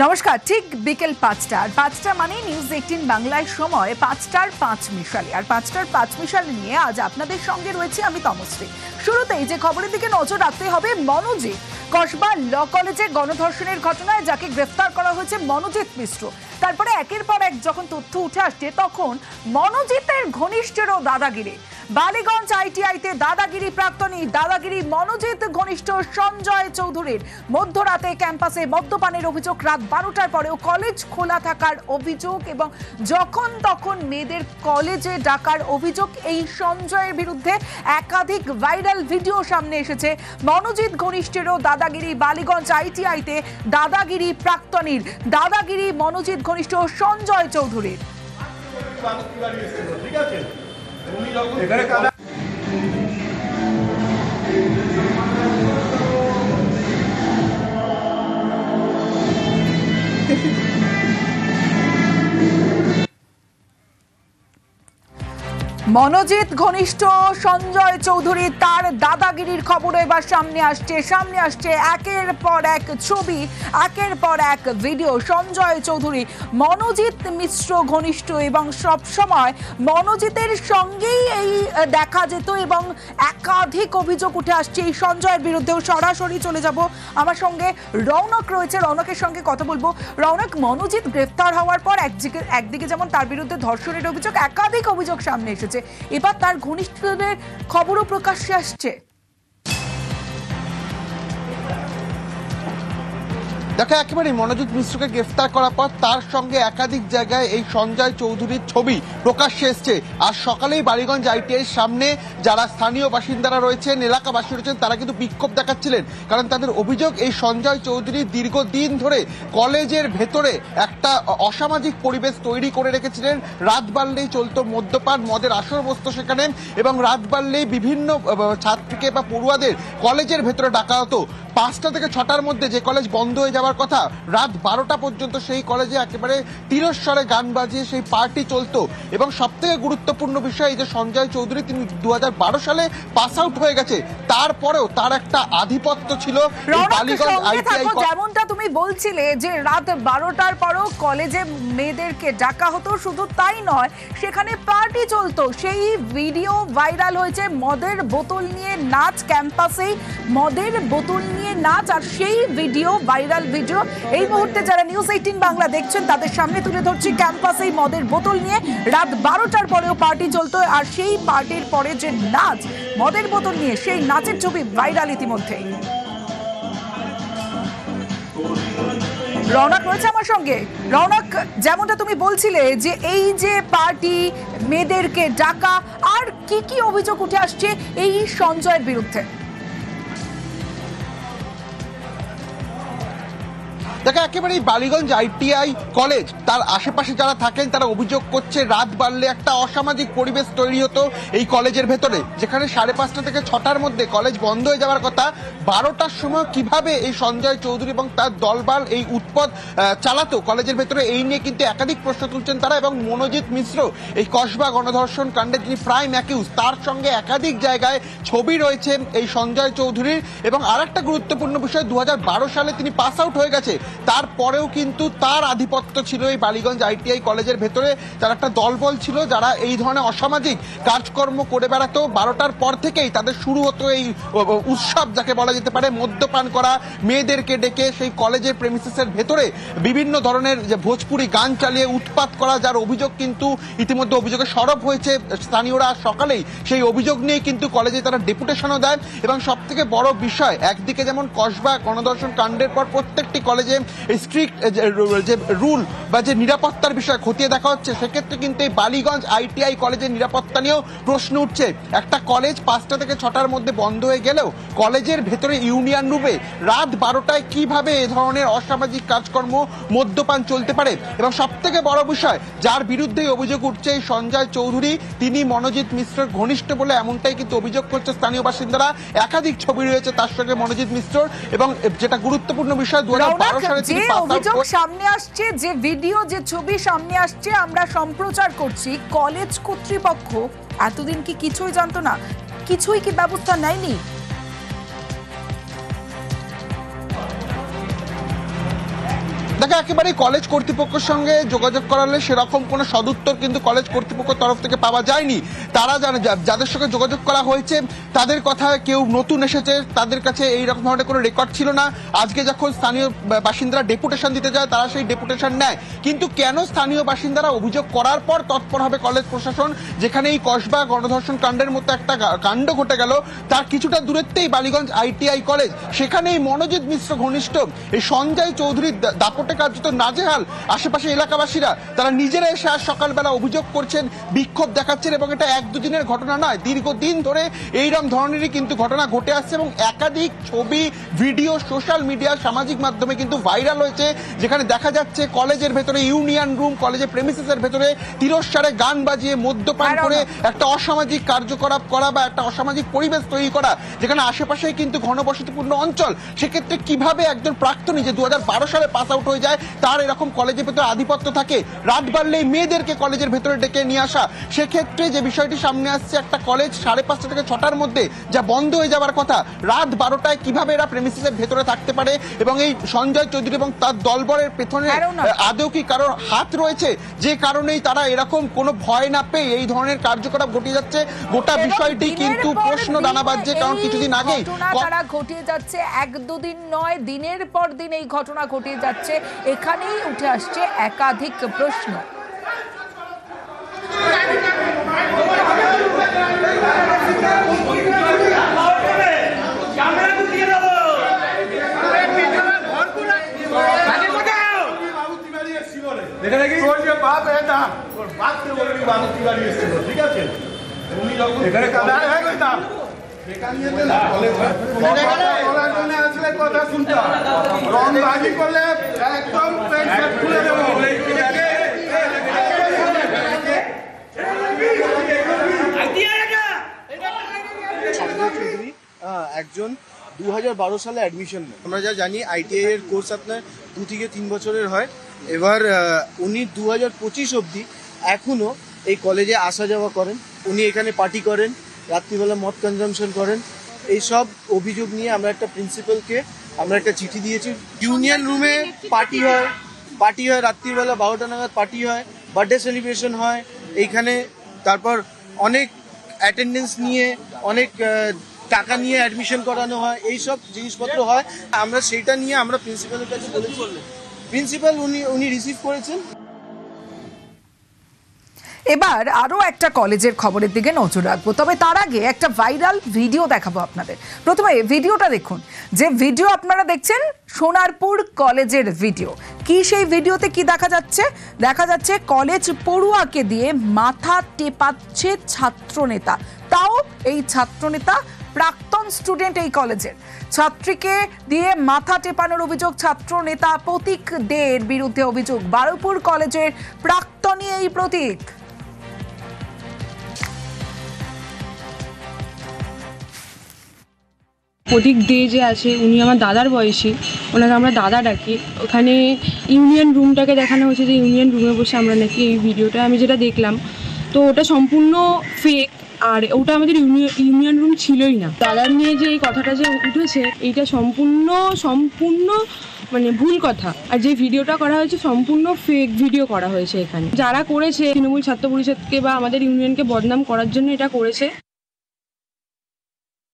নমস্কার। ঠিক বিকেল ৫টা মানে নিউজ ১৮ বাংলায় সময় ৫টার ৫ মিশালি। আর ৫টার ৫ মিশালি নিয়ে আজ আপনাদের সঙ্গে রয়েছে আমি তমশ্রী। শুরুতেই যে খবরের দিকে নজর রাখতে হবে, মনোজিৎ কসবা ল কলেজে গণধর্ষণের ঘটনায় যাকে গ্রেফতার করা হয়েছে মনোজিৎ মিশ্র, তারপরে একের পর এক যখন তথ্য উঠে আসছে তখন মনোজিতের ঘনিষ্ঠেরও দাদাগিরি। বালিগঞ্জ আইটিআইতে দাদাগিরি প্রাক্তনী, দাদাগিরি মনোজিৎ ঘনিষ্ঠ সঞ্জয় চৌধুরীর। মধ্যরাতে ক্যাম্পাসে মদ্যপানের অভিযোগ, রাত 12টার পরেও কলেজ খোলা থাকার অভিযোগ এবং যখন তখন মেয়েদের কলেজে ডাকার অভিযোগ। এই সঞ্জয়ের বিরুদ্ধে একাধিক ভাইরাল ভিডিও সামনে এসেছে। মনোজিৎ ঘনিষ্ঠেরও দাদাগিরি, বালিগঞ্জ আইটিআইতে দাদাগিরি প্রাক্তনীর, দাদাগিরি মনোজিৎ ঘনিষ্ঠ সঞ্জয় চৌধুরীর। মনোজিৎ ঘনিষ্ঠ সঞ্জয় চৌধুরী, তার দাদাগিরির খবর এবার সামনে আসছে একের পর এক ছবি, একের পর এক ভিডিও। সঞ্জয় চৌধুরী মনোজিৎ মিশ্র ঘনিষ্ঠ এবং সব সময় মনোজিতের সঙ্গেই এই দেখা যেত এবং একাধিক অভিযোগ উঠে আসছে এই সঞ্জয়ের বিরুদ্ধেও। সরাসরি চলে যাব, আমার সঙ্গে রৌনক রয়েছে, রৌনকের সঙ্গে কথা বলবো। রৌনক, মনোজিৎ গ্রেফতার হওয়ার পর একদিকে যেমন তার বিরুদ্ধে ধর্ষণের অভিযোগ, একাধিক অভিযোগ সামনে এসেছে, এবার তার ঘনিষ্ঠদের খবরও প্রকাশ্যে আসছে। দেখো, একেবারে মনোজিৎ মিশ্রকে গ্রেফতার করার পর তার সঙ্গে একাধিক জায়গায় এই সঞ্জয় চৌধুরীর ছবি প্রকাশ্যে এসছে। আর সকালেই বালিগঞ্জ আইটিআইয়ের সামনে যারা স্থানীয় বাসিন্দারা রয়েছেন, এলাকাবাসী রয়েছেন, তারা কিন্তু বিক্ষোভ দেখাচ্ছিলেন। কারণ তাদের অভিযোগ, এই সঞ্জয় চৌধুরী দীর্ঘদিন ধরে কলেজের ভেতরে একটা অসামাজিক পরিবেশ তৈরি করে রেখেছিলেন। রাত বাড়লেই চলতো মদ্যপান, মদের আসর বসতো সেখানে, এবং রাত বাড়লেই বিভিন্ন ছাত্রীকে বা পড়ুয়াদের কলেজের ভেতরে ডাকা হতো। 5টা থেকে 6টার মধ্যে যে কলেজ বন্ধ হয়ে যাওয়ার কথা, রাত 12টা পর্যন্ত সেই কলেজে একেবারে তিরস্বরে গান বাজিয়ে সেই পার্টি চলতো। এবং সব থেকে গুরুত্বপূর্ণ বিষয়, এই যে সঞ্জয় চৌধুরী, তিনি 2012 সালে পাস আউট হয়ে গেছে, তারপরেও তার একটা আধিপত্য ছিল। যেমনটা তুমি বলছিলে যে রাত 12টার পরেও কলেজে মেয়েদেরকে ডাকা হতো, শুধু তাই নয়, সেখানে পার্টি চলতো। সেই ভিডিও ভাইরাল হয়েছে, মদের বোতল নিয়ে নাচ, ক্যাম্পাসেই মদের বোতল নিয়ে নাচ। আর সেই ভিডিও, ভাইরাল ভিডিও এই মুহূর্তে যারা নিউজ 18 বাংলা দেখছেন তাদের সামনে তুলে ধরছি। ক্যাম্পাসেই মদের বোতল নিয়ে রাত 12টার পরেও পার্টি চলতো, আর সেই পার্টির পরে যে নাচ মদের বোতল নিয়ে, সেই নাচের ছবি ভাইরাল ইতিমধ্যেই। রৌনক রয়েছে আমার সঙ্গে। রৌনক, যেমনটা তুমি বলছিলে যে এই যে পার্টি, মেয়েদেরকে ডাকা, আর কি কি অভিযোগ উঠে আসছে এই সঞ্জয়ের বিরুদ্ধে? দেখো, একেবারেই বালিগঞ্জ আইটিআই কলেজ, তার আশেপাশে যারা থাকেন তারা অভিযোগ করছে, রাত বাড়লে একটা অসামাজিক পরিবেশ তৈরি হতো এই কলেজের ভেতরে, যেখানে 5:30 থেকে 6টার মধ্যে কলেজ বন্ধ হয়ে যাওয়ার কথা। 12টার সময় কিভাবে এই সঞ্জয় চৌধুরী এবং তার দলবল এই উৎপাত চালাতো কলেজের ভেতরে, এই নিয়ে কিন্তু একাধিক প্রশ্ন তুলছেন তারা। এবং মনোজিৎ মিশ্র, এই কসবা গণধর্ষণ কাণ্ডে যিনি প্রাইম অ্যাকিউজ, তার সঙ্গে একাধিক জায়গায় ছবি রয়েছে এই সঞ্জয় চৌধুরীর। এবং আর একটা গুরুত্বপূর্ণ বিষয়, 2012 সালে তিনি পাস আউট হয়ে গেছে, তারপরেও কিন্তু তার আধিপত্য ছিল এই বালিগঞ্জ আইটিআই কলেজের ভেতরে। তার একটা দলবল ছিল যারা এই ধরনের অসামাজিক কাজকর্ম করে বেড়াতো। 12টার পর থেকেই তাদের শুরু হতো এই উৎসব, যাকে বলা যেতে পারে, মদ্যপান করা, মেয়েদেরকে ডেকে সেই কলেজের প্রেমিসেসের ভেতরে বিভিন্ন ধরনের যে ভোজপুরি গান চালিয়ে উৎপাত করা, যার অভিযোগ কিন্তু ইতিমধ্যে অভিযোগে সরব হয়েছে স্থানীয়রা। সকালেই সেই অভিযোগ নিয়ে কিন্তু কলেজে তারা ডেপুটেশনও দেয়। এবং সব থেকে বড় বিষয়, একদিকে যেমন কসবা গণধর্ষণ কাণ্ডের পর প্রত্যেকটি কলেজে স্ট্রিক্ট যে রুল বা যে নিরাপত্তার বিষয় খতিয়ে দেখা হচ্ছে, সেক্ষেত্রে কিন্তু এই বালিগঞ্জ আইটিআই কলেজের নিরাপত্তা নিয়েও প্রশ্ন উঠছে। একটা কলেজ 5টা থেকে 6টার মধ্যে বন্ধ হয়ে গেলেও কলেজের ভেতরে ইউনিয়ন রুমে রাত 12টায় কিভাবে এ ধরনের অসামাজিক কাজকর্ম, মদ্যপান চলতে পারে। এবং সব থেকে বড় বিষয়, যার বিরুদ্ধে অভিযোগ উঠছে এই সঞ্জয় চৌধুরী, তিনি মনোজিৎ মিশ্রের ঘনিষ্ঠ বলে এমনটাই কিন্তু অভিযোগ করছে স্থানীয় বাসিন্দারা। একাধিক ছবি রয়েছে তার সঙ্গে মনোজিৎ মিশ্রর। এবং যেটা গুরুত্বপূর্ণ বিষয়, 2012 সালে যে অভিযোগ সামনে আসছে, যে ভিডিও, যে ছবি সামনে আসছে, আমরা সম্প্রচার করছি, কলেজ কর্তৃপক্ষ এতদিন কি কিছুই জানতো না? কিছুই কি ব্যবস্থা নেয়নি? দেখো একেবারে কলেজ কর্তৃপক্ষের সঙ্গে যোগাযোগ করালে সেরকম কোনো সদুত্তর কিন্তু কলেজ কর্তৃপক্ষের তরফ থেকে পাওয়া যায়নি। তারা যাদের সঙ্গে যোগাযোগ করা হয়েছে তাদের কথা কেউ নতুন এসেছে, তাদের কাছে এইরকম ধরনের কোনো রেকর্ড ছিল না। আজকে যখন স্থানীয় বাসিন্দারা ডেপুটেশন দিতে যায় তারা সেই ডেপুটেশন নেয়, কিন্তু কেন স্থানীয় বাসিন্দারা অভিযোগ করার পর তৎপর হবে কলেজ প্রশাসন? যেখানে এই কসবা গণধর্ষণ কাণ্ডের মতো একটা কাণ্ড ঘটে গেল, তার কিছুটা দূরত্বেই বালিগঞ্জ ITI কলেজ, সেখানে এই মনোজিৎ মিশ্র ঘনিষ্ঠ এই সঞ্জয় চৌধুরীর দাপটে কার্যত নাজেহাল আশেপাশে এলাকাবাসীরা। তারা নিজেরা এসে আজ সকালবেলা অভিযোগ করছেন, বিক্ষোভ দেখাচ্ছেন, এবং এটা এক দুদিনের ঘটনা নয়, দীর্ঘদিন ধরে এইরকম ধরনেরই কিন্তু ঘটনা ঘটে আসছে এবং একাধিক ছবি ভিডিও সোশ্যাল মিডিয়া সামাজিক মাধ্যমে কিন্তু ভাইরাল হয়েছে, যেখানে দেখা যাচ্ছে কলেজের ভেতরে ইউনিয়ন রুম, কলেজের প্রেমিসেসের ভেতরে তিরস্কারে গান বাজিয়ে মদ্যপান করে একটা অসামাজিক কার্যকলাপ করা বা একটা অসামাজিক পরিবেশ তৈরি করা, যেখানে আশেপাশেই কিন্তু ঘনবসতিপূর্ণ অঞ্চল। সেক্ষেত্রে কিভাবে একজন প্রাক্তনী যে 2012 সালে পাস আউট হয়ে যায় তার এরকম কলেজের ভেতরে আধিপত্য থাকে, রাত বাড়লেই মেয়েদেরকে কলেজের ভেতরে ডেকে নিয়ে আসা। সেক্ষেত্রে যে বিষয়টি সামনে আসছে, একটা কলেজ 5:30 থেকে 6টার মধ্যে যা বন্ধ হয়ে যাওয়ার কথা, রাত 12টায় কিভাবে এরা প্রেমিসিসের ভেতরে থাকতে পারে? এবং এই সঞ্জয় চৌধুরী এবং তার দলবলের পেছনে আদৌ কি কারোর হাত রয়েছে, যে কারণেই তারা এরকম কোনো ভয় না পেয়ে এই ধরনের কার্যকলাপ ঘটিয়ে যাচ্ছে? গোটা বিষয়টি কিন্তু প্রশ্ন দানা বাজছে, কারণ কিছুদিন আগেই তারা ঘটিয়ে যাচ্ছে, এক দুদিন নয়, দিনের পর দিন এই ঘটনা ঘটিয়ে যাচ্ছে। এখানেই উঠে আসছে একাধিক প্রশ্ন। কথা শুনতাম, রংবাজি করলে একদম খুলে দেবো। একজন 2012 সালে অ্যাডমিশন নেয়। আমরা যা জানি ITI এর কোর্স আপনার 2 থেকে 3 বছরের হয়। এবার উনি 2025 অবধি এখনো এই কলেজে আসা যাওয়া করেন, উনি এখানে পার্টি করেন, রাত্রিবেলা মদ কনজামশন করেন। এই সব অভিযোগ নিয়ে আমরা একটা প্রিন্সিপালকে আমরা একটা চিঠি দিয়েছি। ইউনিয়ন রুমে পার্টি হয় রাত্রিবেলা 12টা নাগাদ পার্টি হয়, বার্থডে সেলিব্রেশন হয় এইখানে, তারপর অনেক অ্যাটেন্ডেন্স নিয়ে অনেক টাকা নিয়ে অ্যাডমিশন করানো হয়, এই সব জিনিসপত্র হয়। আমরা সেইটা নিয়ে আমরা প্রিন্সিপালের কাছে বলেছি, প্রিন্সিপাল উনি রিসিভ করেছেন। এবার আরো একটা কলেজের খবরের দিকে নজর রাখবো, তবে তার আগে একটা ভাইরাল ভিডিও দেখাবো আপনাদের। প্রথমে ভিডিওটা দেখুন। যে ভিডিও আপনারা দেখছেন সোনারপুর কলেজের ভিডিও। কি সেই ভিডিওতে কি দেখা যাচ্ছে? দেখা যাচ্ছে কলেজ পড়ুয়াকে দিয়ে মাথা টেপাচ্ছে ছাত্রনেতা, তাও এই ছাত্রনেতা প্রাক্তন স্টুডেন্ট এই কলেজের। ছাত্রীকে দিয়ে মাথা টেপানোর অভিযোগ ছাত্র নেতা প্রতীক দের বিরুদ্ধে অভিযোগ। বারুইপুর কলেজের প্রাক্তনী এই প্রতীক। প্রতীক দে যে আছে উনি আমার দাদার বয়সী, ওনাকে আমরা দাদা ডাকি। ওখানে ইউনিয়ন রুমটাকে দেখানো হয়েছে, যে ইউনিয়ন রুমে বসে আমরা নাকি এই ভিডিওটা আমি যেটা দেখলাম, তো ওটা সম্পূর্ণ ফেক, আর ওটা আমাদের ইউনিয়ন রুম ছিলই না। দাদার নিয়ে যে এই কথাটা যে উঠেছে, এইটা সম্পূর্ণ মানে ভুল কথা। আর যে ভিডিওটা করা হয়েছে সম্পূর্ণ ফেক ভিডিও করা হয়েছে। এখানে যারা করেছে তৃণমূল ছাত্র পরিষদকে বা আমাদের ইউনিয়নকে বদনাম করার জন্য এটা করেছে।